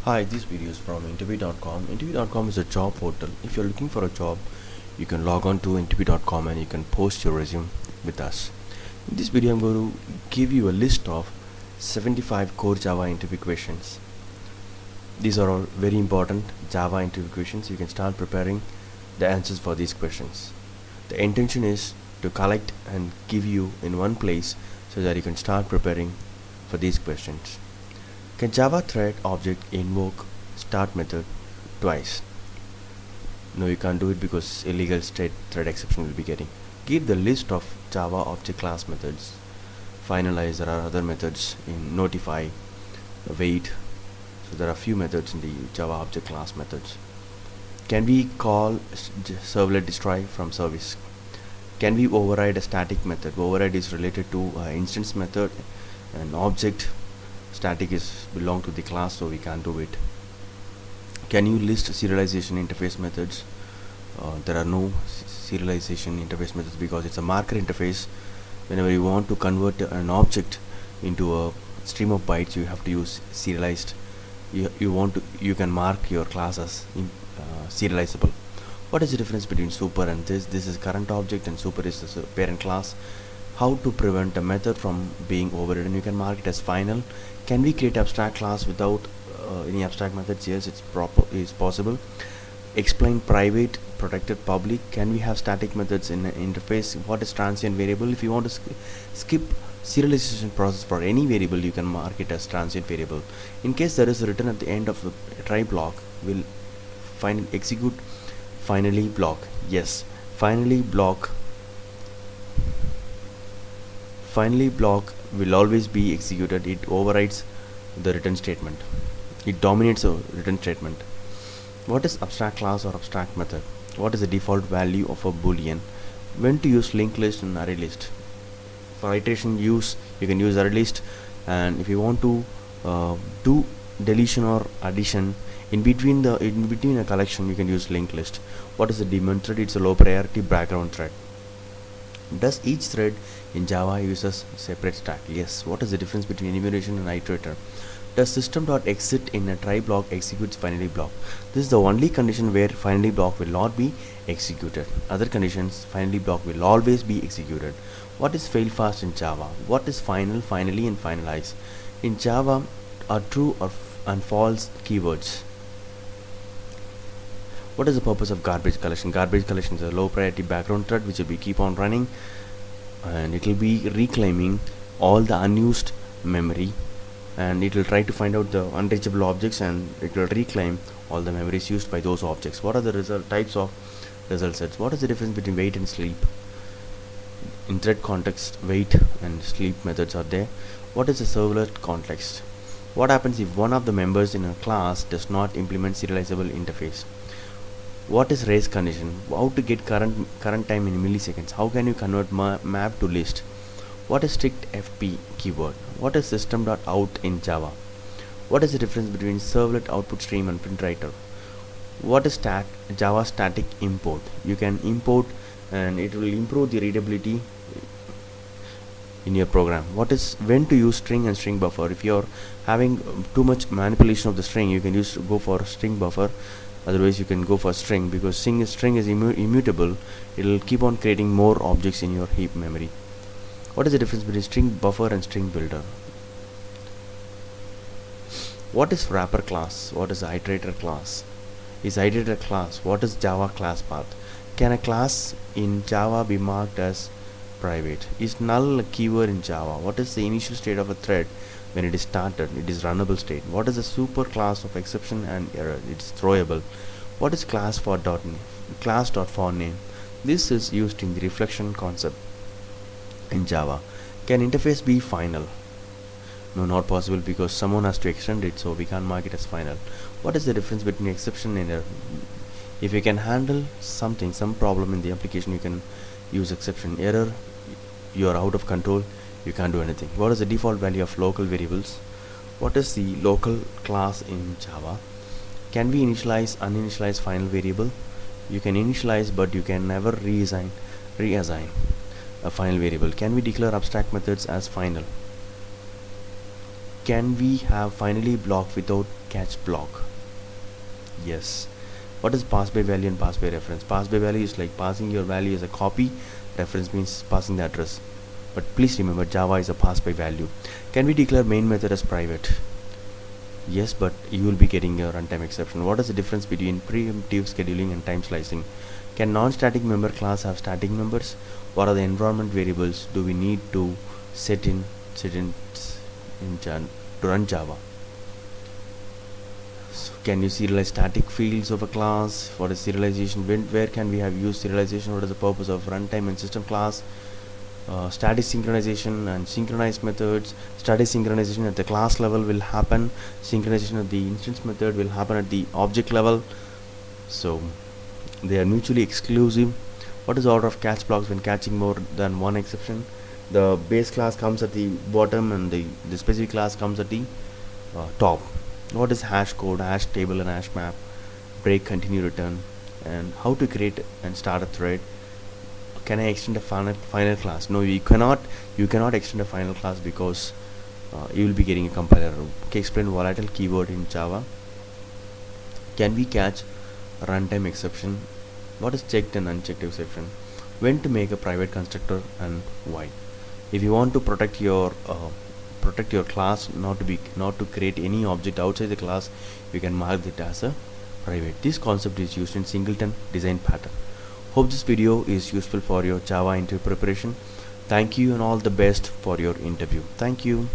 Hi, this video is from interview.com. Interview.com is a job portal. If you're looking for a job, you can log on to interview.com and you can post your resume with us. In this video, I'm going to give you a list of 75 core Java interview questions. These are all very important Java interview questions. You can start preparing the answers for these questions. The intention is to collect and give you in one place so that you can start preparing for these questions. Can Java thread object invoke start method twice? No, you can't do it because illegal state thread exception will be getting. Give the list of Java object class methods. Finalize, there are other methods in notify, wait. So there are few methods in the Java object class methods. Can we call servlet destroy from service? Can we override a static method? Override is related to instance method, and object static is belong to the class, so we can't do it. Can you list serialization interface methods? There are no serialization interface methods because it's a marker interface. Whenever you want to convert an object into a stream of bytes, you have to use serialized. You can mark your class as serializable. What is the difference between super and this? This is current object and super is the parent class. How to prevent a method from being overridden? You can mark it as final. Can we create abstract class without any abstract methods? Yes, it's possible. Explain private, protected, public. Can we have static methods in an interface? What is transient variable? If you want to skip serialization process for any variable, you can mark it as transient variable. In case there is a return at the end of the try block, will execute finally block. Yes, finally block will always be executed. It overrides the return statement. It dominates a return statement. What is abstract class or abstract method? What is the default value of a boolean? When to use linked list and array list? For iteration use, you can use array list, and if you want to do deletion or addition in between a collection, you can use linked list. What is the daemon thread? It's a low priority background thread. Does each thread in Java uses separate stack? Yes. What is the difference between enumeration and iterator? Does system.exit in a try block executes finally block? This is the only condition where finally block will not be executed. Other conditions, finally block will always be executed. What is fail fast in Java? What is final, finally, and finalize? In Java are true and false keywords. What is the purpose of garbage collection? Garbage collection is a low priority background thread which will be keep on running, and it will be reclaiming all the unused memory, and it will try to find out the unreachable objects, and it will reclaim all the memories used by those objects. What are the types of result sets? What is the difference between wait and sleep? In thread context, wait and sleep methods are there. What is the servlet context? What happens if one of the members in a class does not implement serializable interface? What is race condition? How to get current time in milliseconds? How can you convert map to list? What is strict FP keyword? What is system.out in Java? What is the difference between servlet output stream and print writer? What is Java static import? You can import and it will improve the readability in your program. What is when to use string and string buffer? If you're having too much manipulation of the string, you can go for string buffer. Otherwise you can go for string, because string is immutable. It will keep on creating more objects in your heap memory. What is the difference between string buffer and string builder? What is wrapper class? What is iterator class? Is iterator class? What is Java class path? Can a class in Java be marked as private? Is null a keyword in Java? What is the initial state of a thread when it is started? It is runnable state. What is the super class of exception and error? It is throwable. What is class.forName? This is used in the reflection concept in Java. Can interface be final? No, not possible, because someone has to extend it, so we can't mark it as final. What is the difference between exception and error? If you can handle some problem in the application, you can use exception. Error, you are out of control, you can't do anything. What is the default value of local variables? What is the local class in Java? Can we uninitialize final variable? You can initialize, but you can never reassign a final variable. Can we declare abstract methods as final? Can we have finally block without catch block? Yes. What is pass by value and pass by reference? Pass by value is like passing your value as a copy. Reference means passing the address. But please remember, Java is a pass by value. Can we declare main method as private? Yes, but you will be getting a runtime exception. What is the difference between preemptive scheduling and time slicing? Can non-static member class have static members? What are the environment variables do we need to set in to run Java? So can you serialize static fields of a class? What is serialization? Where can we have used serialization? What is the purpose of runtime and system class? Static synchronization and synchronized methods. Static synchronization at the class level will happen. Synchronization at the instance method will happen at the object level. So they are mutually exclusive. What is the order of catch blocks when catching more than one exception? The base class comes at the bottom and the specific class comes at the top. What is hash code, hash table and hash map? Break, continue, return. And how to create and start a thread? Can I extend a final class? No, you cannot extend a final class because you will be getting a compiler error. Okay, explain volatile keyword in Java. Can we catch a runtime exception? What is checked and unchecked exception? When to make a private constructor and why? If you want to protect your class not to create any object outside the class, you can mark it as a private. This concept is used in singleton design pattern. Hope this video is useful for your Java interview preparation. Thank you and all the best for your interview. Thank you.